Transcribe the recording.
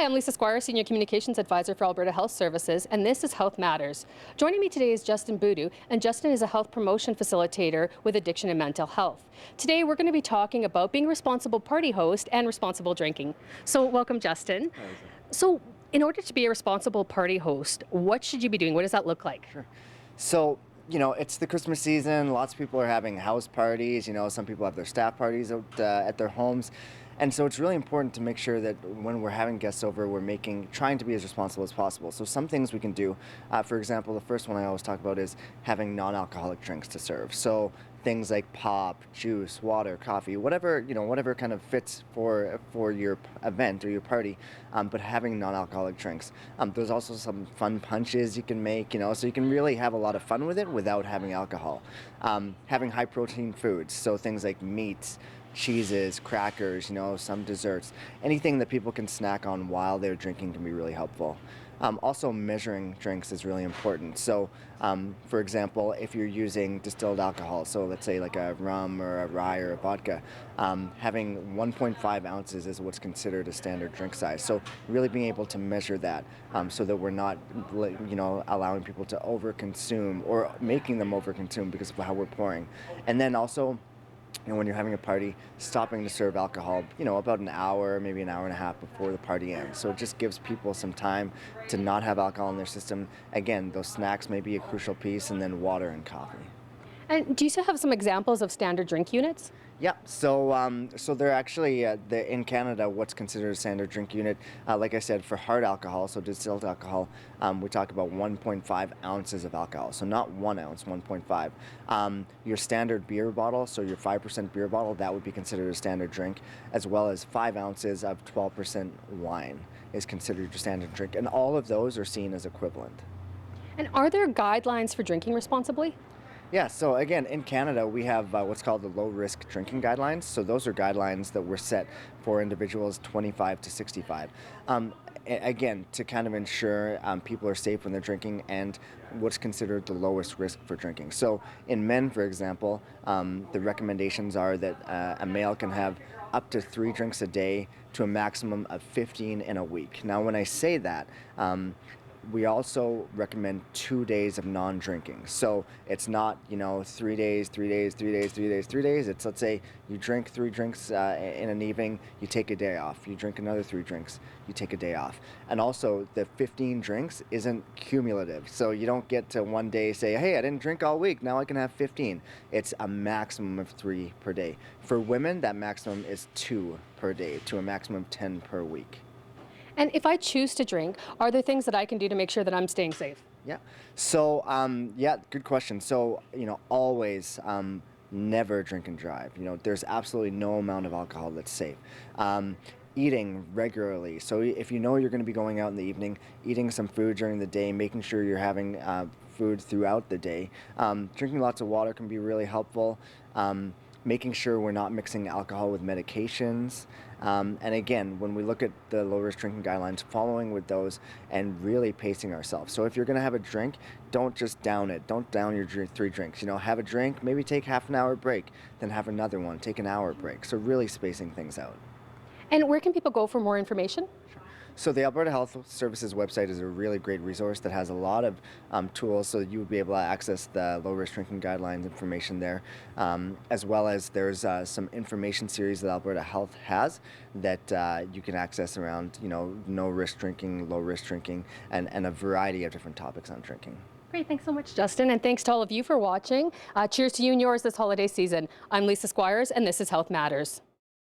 Hi, I'm Lisa Squire, Senior Communications Advisor for Alberta Health Services, and this is Health Matters. Joining me today is Justin Boodoo, and Justin is a health promotion facilitator with addiction and mental health. Today, we're going to be talking about being a responsible party host and responsible drinking. So, welcome, Justin. Hi, Lisa. So, in order to be a responsible party host, what should you be doing? What does that look like? Sure. So, it's the Christmas season. Lots of people are having house parties. Some people have their staff parties out at their homes. And so it's really important to make sure that when we're having guests over, trying to be as responsible as possible. So some things we can do, for example, the first one I always talk about is having non-alcoholic drinks to serve. So things like pop, juice, water, coffee, whatever kind of fits for your event or your party, but having non-alcoholic drinks. There's also some fun punches you can make, so you can really have a lot of fun with it without having alcohol. Having high protein foods, so things like meats, cheeses, crackers, some desserts. Anything that people can snack on while they're drinking can be really helpful. Also, measuring drinks is really important. So, for example, if you're using distilled alcohol, so let's say like a rum or a rye or a vodka, having 1.5 ounces is what's considered a standard drink size. So really being able to measure that so that we're not, allowing people to overconsume or making them overconsume because of how we're pouring. And then also, when you're having a party, stopping to serve alcohol, about an hour, maybe an hour and a half before the party ends. So it just gives people some time to not have alcohol in their system. Again, those snacks may be a crucial piece, and then water and coffee. And do you still have some examples of standard drink units? Yeah, so they're actually in Canada what's considered a standard drink unit. Like I said, for hard alcohol, so distilled alcohol, we talk about 1.5 ounces of alcohol. So not 1 ounce, 1.5. Your standard beer bottle, so your 5% beer bottle, that would be considered a standard drink, as well as 5 ounces of 12% wine is considered your standard drink, and all of those are seen as equivalent. And are there guidelines for drinking responsibly? Yeah, so again, in Canada, we have what's called the low-risk drinking guidelines. So those are guidelines that were set for individuals 25 to 65. Again, to kind of ensure people are safe when they're drinking and what's considered the lowest risk for drinking. So in men, for example, the recommendations are that a male can have up to 3 drinks a day to a maximum of 15 in a week. Now, when I say that, we also recommend 2 days of non-drinking. So it's not, 3 days, 3 days, 3 days, 3 days, 3 days. It's, let's say you drink 3 drinks in an evening, you take a day off. You drink another 3 drinks, you take a day off. And also the 15 drinks isn't cumulative. So you don't get to one day say, hey, I didn't drink all week, now I can have 15. It's a maximum of 3 per day. For women, that maximum is 2 per day to a maximum of 10 per week. And if I choose to drink, are there things that I can do to make sure that I'm staying safe? Yeah. So, good question. So, always never drink and drive. There's absolutely no amount of alcohol that's safe. Eating regularly. So if you're going to be going out in the evening, eating some food during the day, making sure you're having food throughout the day. Drinking lots of water can be really helpful. Making sure we're not mixing alcohol with medications. And again, when we look at the low-risk drinking guidelines, following with those and really pacing ourselves. So if you're going to have a drink, don't just down it. Don't down your 3 drinks. Have a drink, maybe take half an hour break, then have another one, take an hour break. So really spacing things out. And where can people go for more information? So the Alberta Health Services website is a really great resource that has a lot of tools, so you would be able to access the low-risk drinking guidelines information there, as well as there's some information series that Alberta Health has that you can access around, no-risk drinking, low-risk drinking, and a variety of different topics on drinking. Great, thanks so much, Justin, and thanks to all of you for watching. Cheers to you and yours this holiday season. I'm Lisa Squires, and this is Health Matters.